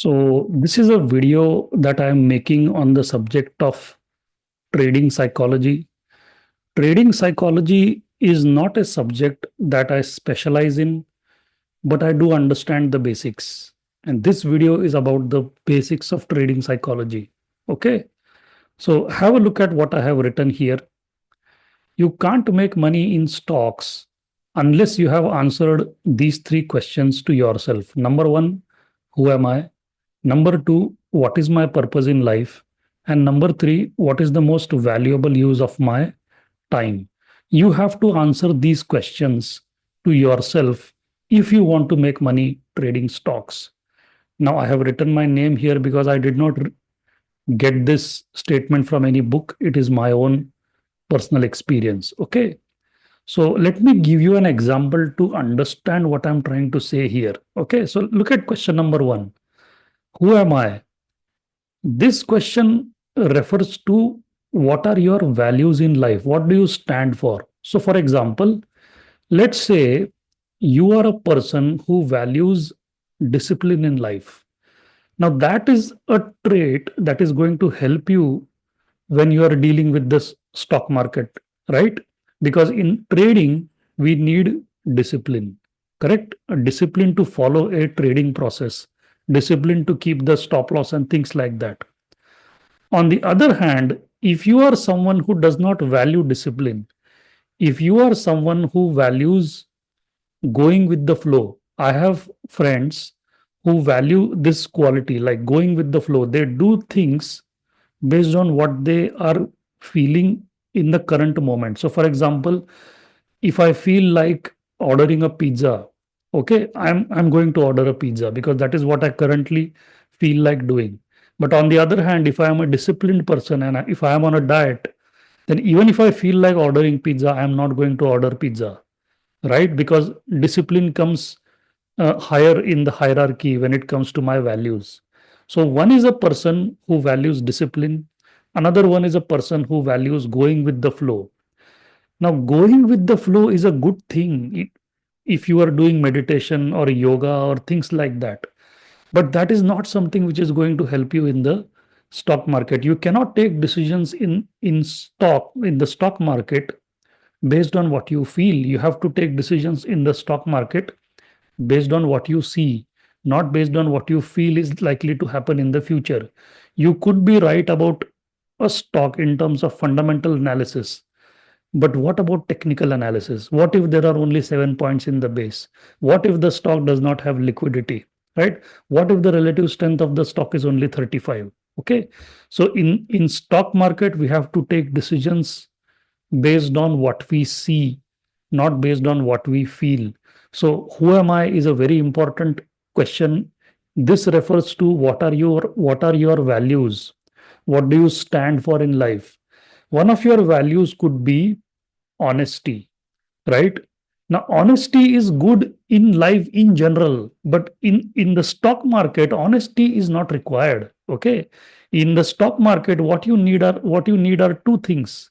So this is a video that I am making on the subject of trading psychology. Trading psychology is not a subject that I specialize in, but I do understand the basics. And this video is about the basics of trading psychology. Okay. So have a look at what I have written here. You can't make money in stocks unless you have answered these three questions to yourself. Number one, who am I? Number two, what is my purpose in life? And number three, what is the most valuable use of my time? You have to answer these questions to yourself if you want to make money trading stocks. Now, I have written my name here because I did not get this statement from any book. It is my own personal experience. Okay. So let me give you an example to understand what I'm trying to say here. Okay. So look at question number one. Who am I? This question refers to what are your values in life? What do you stand for? So, for example, let's say you are a person who values discipline in life. Now, that is a trait that is going to help you when you are dealing with this stock market, right? Because in trading, we need discipline, correct? A discipline to follow a trading process, discipline to keep the stop loss and things like that. On the other hand, if you are someone who does not value discipline, if you are someone who values going with the flow, I have friends who value this quality, like going with the flow. They do things based on what they are feeling in the current moment. So, for example, if I feel like ordering a pizza, okay, I'm going to order a pizza because that is what I currently feel like doing. But on the other hand, if I am a disciplined person and if I am on a diet, then even if I feel like ordering pizza, I am not going to order pizza, right? Because discipline comes higher in the hierarchy when it comes to my values. So one is a person who values discipline, another one is a person who values going with the flow. Now, going with the flow is a good thing if you are doing meditation or yoga or things like that. But that is not something which is going to help you in the stock market. You cannot take decisions in the stock market based on what you feel. You have to take decisions in the stock market based on what you see, not based on what you feel is likely to happen in the future. You could be right about a stock in terms of fundamental analysis, but what about technical analysis? What if there are only 7 points in the base? What if the stock does not have liquidity? Right? What if the relative strength of the stock is only 35? Okay. So in stock market, we have to take decisions based on what we see, not based on what we feel. So who am I is a very important question. This refers to what are your values? What do you stand for in life? One of your values could be honesty, right? Now, honesty is good in life in general, but in the stock market, honesty is not required. Okay, in the stock market, what you need are two things: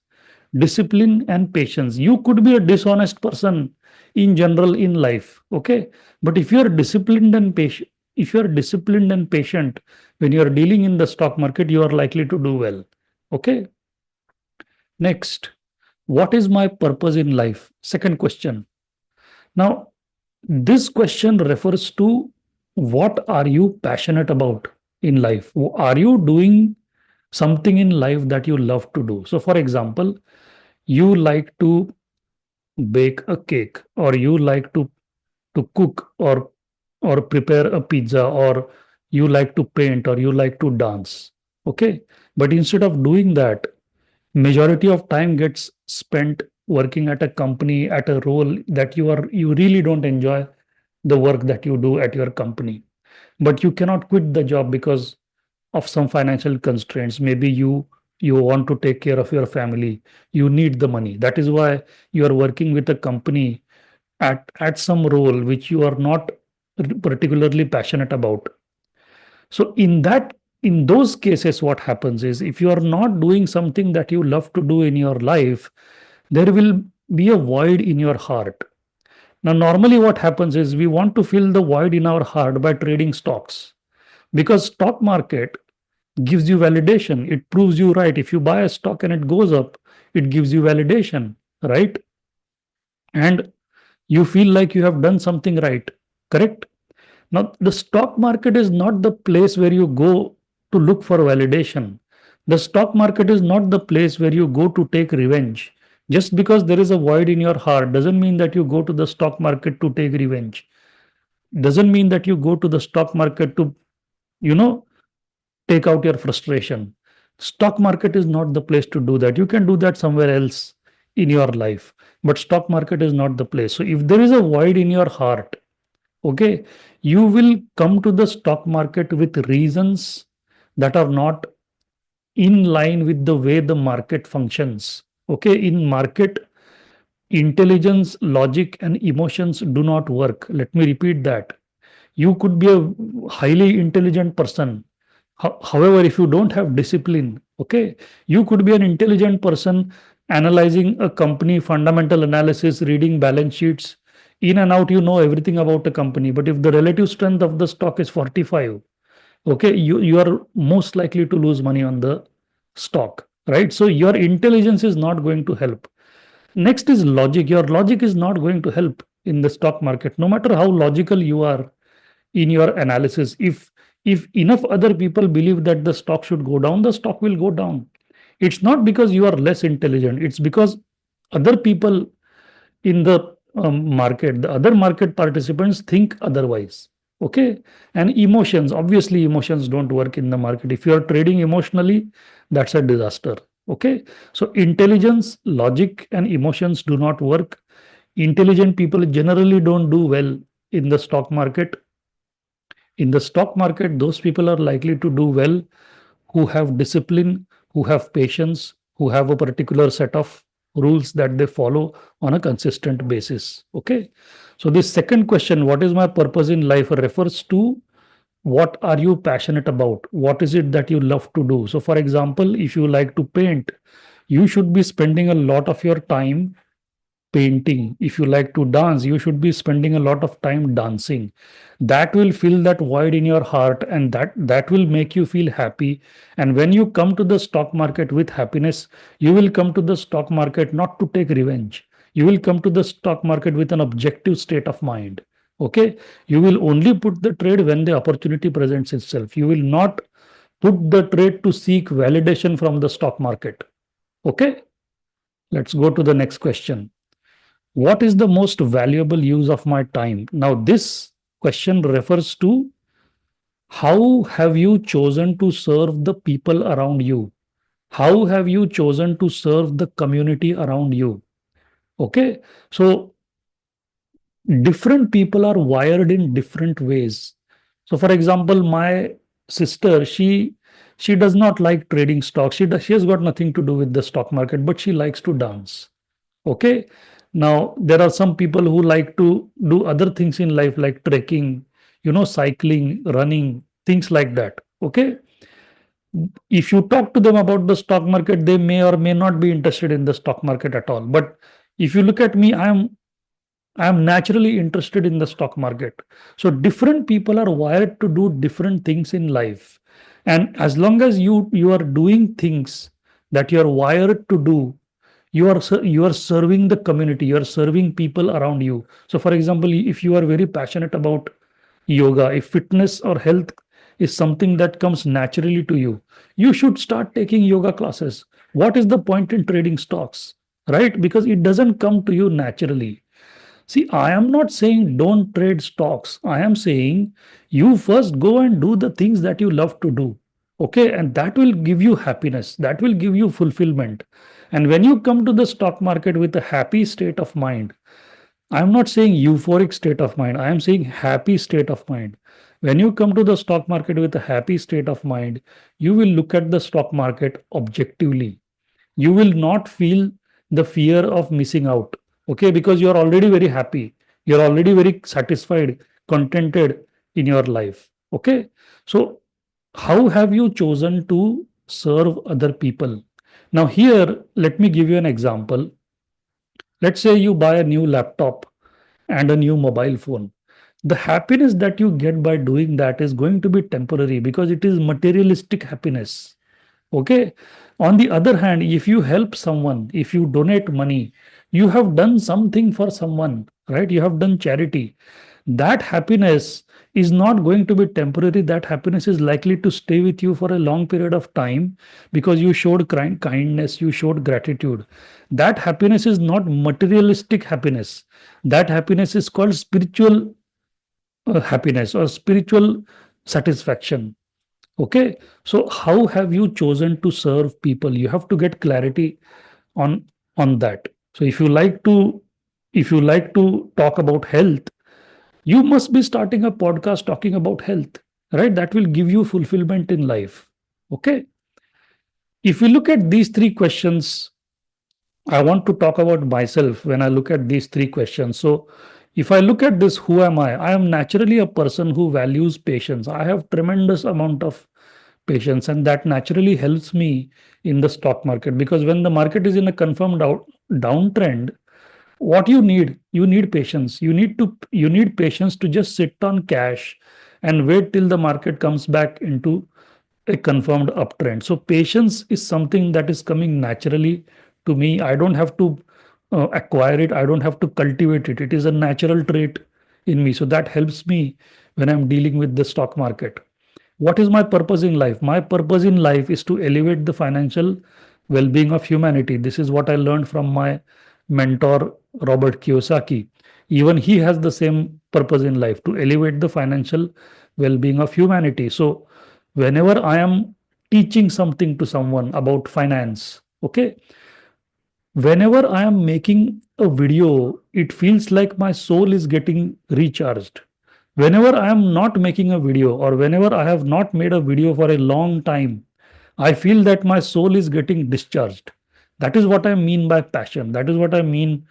discipline and patience. You could be a dishonest person in general in life. Okay, but if you are disciplined and patient, if you are disciplined and patient when you are dealing in the stock market, you are likely to do well. Okay, next. What is my purpose in life? Second question. Now, this question refers to what are you passionate about in life? Are you doing something in life that you love to do? So, for example, you like to bake a cake, or you like to cook, or prepare a pizza, or you like to paint, or you like to dance. Okay, but instead of doing that, majority of time gets spent working at a company at a role that you really don't enjoy the work that you do at your company, but you cannot quit the job because of some financial constraints. Maybe you want to take care of your family, you need the money. That is why you are working with a company at some role which you are not particularly passionate about. So in those cases, what happens is, if you are not doing something that you love to do in your life, there will be a void in your heart. Now, normally what happens is we want to fill the void in our heart by trading stocks. because stock market gives you validation. It proves you right. If you buy a stock and it goes up, it gives you validation, right? And you feel like you have done something right, correct? Now, the stock market is not the place where you go to look for validation. The stock market is not the place where you go to take revenge. Just because there is a void in your heart doesn't mean that you go to the stock market to take revenge. Doesn't mean that you go to the stock market to, you know, take out your frustration. Stock market is not the place to do that. You can do that somewhere else in your life, but stock market is not the place. So if there is a void in your heart, okay, you will come to the stock market with reasons that are not in line with the way the market functions. Okay, in market, intelligence, logic, and emotions do not work. Let me repeat that. You could be a highly intelligent person. However, if you don't have discipline, okay, you could be an intelligent person analyzing a company, fundamental analysis, reading balance sheets, in and out, you know everything about a company. But if the relative strength of the stock is 45, okay, you are most likely to lose money on the stock, right? So your intelligence is not going to help. Next is logic. Your logic is not going to help in the stock market, no matter how logical you are in your analysis. If enough other people believe that the stock should go down, the stock will go down. It's not because you are less intelligent, it's because other people in the market, the other market participants think otherwise. Okay. And emotions, obviously, emotions don't work in the market. If you are trading emotionally, that's a disaster. Okay. So, intelligence, logic, and emotions do not work. Intelligent people generally don't do well in the stock market. In the stock market, those people are likely to do well who have discipline, who have patience, who have a particular set of rules that they follow on a consistent basis. Okay. So, the second question, what is my purpose in life, refers to what are you passionate about? What is it that you love to do? So, for example, if you like to paint, you should be spending a lot of your time painting. If you like to dance, you should be spending a lot of time dancing. That will fill that void in your heart, and that will make you feel happy. And when you come to the stock market with happiness, you will come to the stock market not to take revenge. You will come to the stock market with an objective state of mind. Okay. You will only put the trade when the opportunity presents itself. You will not put the trade to seek validation from the stock market. Okay. Let's go to the next question. What is the most valuable use of my time? Now, this question refers to how have you chosen to serve the people around you? How have you chosen to serve the community around you? Okay. So, different people are wired in different ways. So, for example, my sister, she does not like trading stocks. She has got nothing to do with the stock market, but she likes to dance. Okay. Now, there are some people who like to do other things in life, like trekking, cycling, running, things like that. Okay. If you talk to them about the stock market, they may or may not be interested in the stock market at all. But if you look at me, I am naturally interested in the stock market. So different people are wired to do different things in life. And as long as you are doing things that you are wired to do, you are serving the community, you are serving people around you. So for example, if you are very passionate about yoga, if fitness or health is something that comes naturally to you, you should start taking yoga classes. What is the point in trading stocks, right? Because it doesn't come to you naturally. See, I am not saying don't trade stocks. I am saying you first go and do the things that you love to do. Okay. And that will give you happiness. That will give you fulfillment. And when you come to the stock market with a happy state of mind, I am not saying euphoric state of mind. I am saying happy state of mind. When you come to the stock market with a happy state of mind, you will look at the stock market objectively. You will not feel the fear of missing out. Okay. Because you are already very happy. You're already very satisfied, contented in your life. Okay. So, how have you chosen to serve other people? Now, here, let me give you an example. Let's say you buy a new laptop and a new mobile phone. The happiness that you get by doing that is going to be temporary because it is materialistic happiness. Okay. On the other hand, if you help someone, if you donate money, you have done something for someone, right? You have done charity. That happiness is not going to be temporary. That happiness is likely to stay with you for a long period of time because you showed kindness, you showed gratitude. That happiness is not materialistic happiness. That happiness is called spiritual happiness or spiritual satisfaction. Okay. So how have you chosen to serve people? You have to get clarity on that. So if you like to talk about health, you must be starting a podcast talking about health, right? That will give you fulfillment in life. Okay. If we look at these three questions, I want to talk about myself when I look at these three questions. So, if I look at this, who am I? I am naturally a person who values patience. I have tremendous amount of patience, and that naturally helps me in the stock market because when the market is in a confirmed downtrend, what you need patience. You need patience to just sit on cash and wait till the market comes back into a confirmed uptrend. So patience is something that is coming naturally to me. I don't have to acquire it. I don't have to cultivate it. It is a natural trait in me. So that helps me when I'm dealing with the stock market. What is my purpose in life? My purpose in life is to elevate the financial well-being of humanity. This is what I learned from my mentor Robert Kiyosaki. Even he has the same purpose in life, to elevate the financial well-being of humanity. So whenever I am teaching something to someone about finance, okay, whenever I am making a video, it feels like my soul is getting recharged. Whenever I am not making a video or whenever I have not made a video for a long time, I feel that my soul is getting discharged. That is what I mean by passion. That is what I mean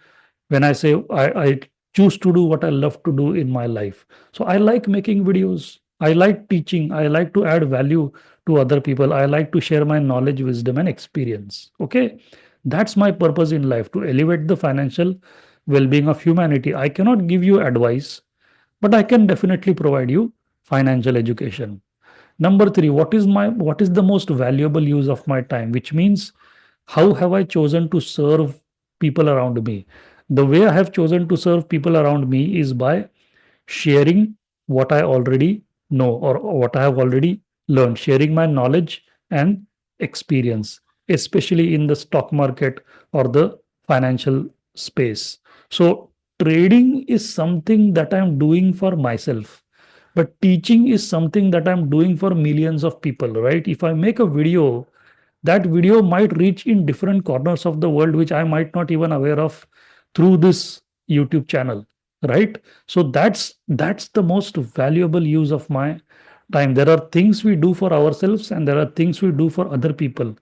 when I say I choose to do what I love to do in my life. So I like making videos. I like teaching. I like to add value to other people. I like to share my knowledge, wisdom, and experience. Okay. That's my purpose in life, to elevate the financial well being of humanity. I cannot give you advice, but I can definitely provide you financial education. Number three, what is the most valuable use of my time? Which means, how have I chosen to serve people around me? The way I have chosen to serve people around me is by sharing what I already know or what I have already learned, sharing my knowledge and experience, especially in the stock market or the financial space. So, trading is something that I'm doing for myself, but teaching is something that I'm doing for millions of people, right? If I make a video, that video might reach in different corners of the world which I might not even aware of through this YouTube channel, right? So that's the most valuable use of my time. There are things we do for ourselves and there are things we do for other people.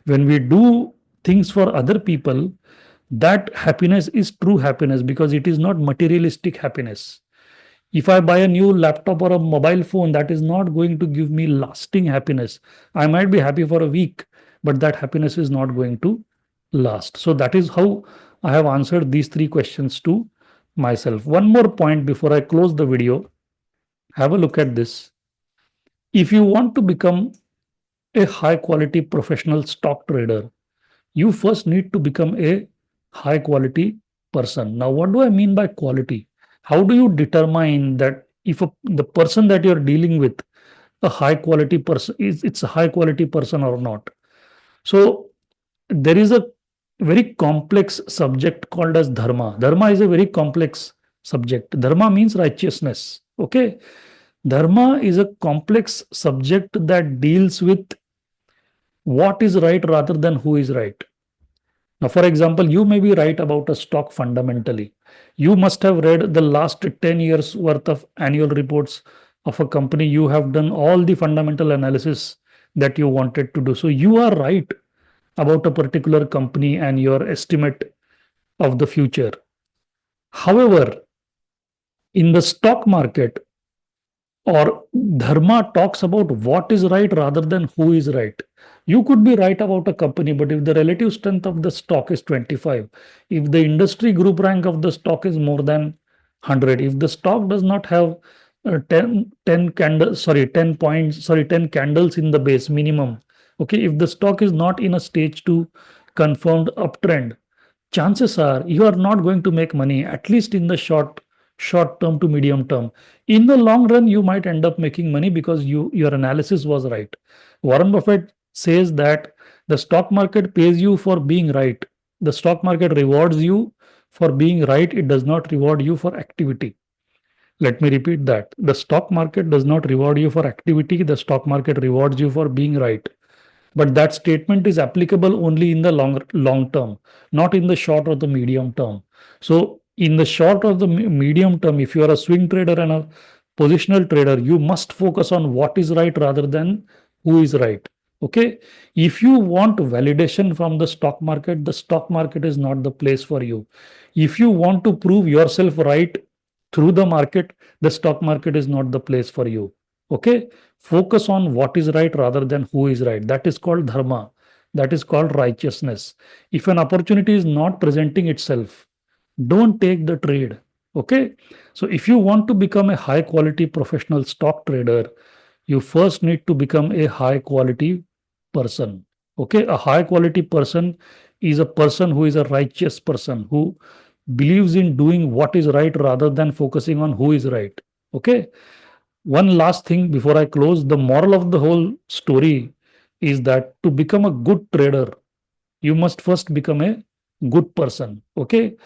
When we do things for other people, that happiness is true happiness because it is not materialistic happiness. If I buy a new laptop or a mobile phone, that is not going to give me lasting happiness. I might be happy for a week, but that happiness is not going to last. So that is how I have answered these three questions to myself. One more point before I close the video. Have a look at this. If you want to become a high quality professional stock trader, you first need to become a high quality person. Now, what do I mean by quality? How do you determine that if the person that you're dealing with a high quality person is it's a high quality person or not? So there is a very complex subject called as dharma. Dharma is a very complex subject. Dharma means righteousness. Okay. Dharma is a complex subject that deals with what is right rather than who is right. Now, for example, you may be right about a stock fundamentally. You must have read the last 10 years worth of annual reports of a company. You have done all the fundamental analysis that you wanted to do. So you are right about a particular company and your estimate of the future. However, in the stock market, or dharma talks about what is right rather than who is right. You could be right about a company, but if the relative strength of the stock is 25, if the industry group rank of the stock is more than 100. If the stock does not have 10 candles, sorry, 10 points, sorry, 10 candles in the base minimum. Okay, if the stock is not in a stage 2 confirmed uptrend, chances are you are not going to make money, at least in the short term to medium term. In the long run, you might end up making money because your analysis was right. Warren Buffett says that the stock market pays you for being right. The stock market rewards you for being right. It does not reward you for activity. Let me repeat that. The stock market does not reward you for activity. The stock market rewards you for being right. But that statement is applicable only in the long term, not in the short or the medium term. So in the short or the medium term, if you are a swing trader and a positional trader, you must focus on what is right rather than who is right. Okay. If you want validation from the stock market is not the place for you. If you want to prove yourself right through the market, the stock market is not the place for you. Okay. Focus on what is right rather than who is right. That is called dharma. That is called righteousness. If an opportunity is not presenting itself, don't take the trade. Okay. So if you want to become a high quality professional stock trader, you first need to become a high quality person. Okay. A high quality person is a person who is a righteous person, who believes in doing what is right rather than focusing on who is right. Okay. One last thing before I close, the moral of the whole story is that to become a good trader, you must first become a good person. Okay.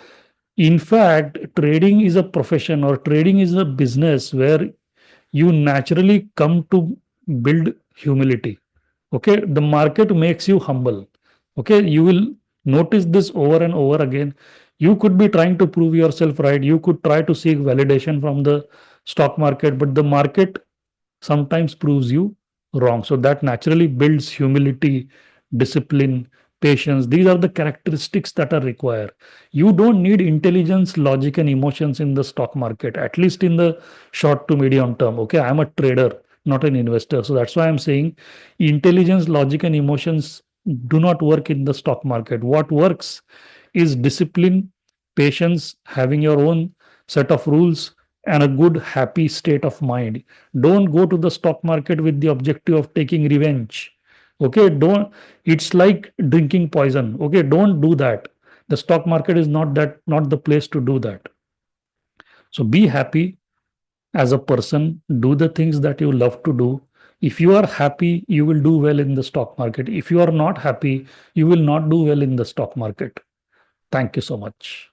In fact, trading is a profession or trading is a business where you naturally come to build humility. Okay. The market makes you humble. Okay. You will notice this over and over again. You could be trying to prove yourself right. You could try to seek validation from the stock market, but the market sometimes proves you wrong. So that naturally builds humility, discipline, patience. These are the characteristics that are required. You don't need intelligence, logic, and emotions in the stock market, at least in the short to medium term. Okay, I'm a trader, not an investor. So that's why I'm saying intelligence, logic, and emotions do not work in the stock market. What works is discipline, patience, having your own set of rules, and a good, happy state of mind. Don't go to the stock market with the objective of taking revenge. Okay, don't, it's like drinking poison. Okay, don't do that. The stock market is not the place to do that. So be happy as a person, do the things that you love to do. If you are happy, you will do well in the stock market. If you are not happy, you will not do well in the stock market. Thank you so much.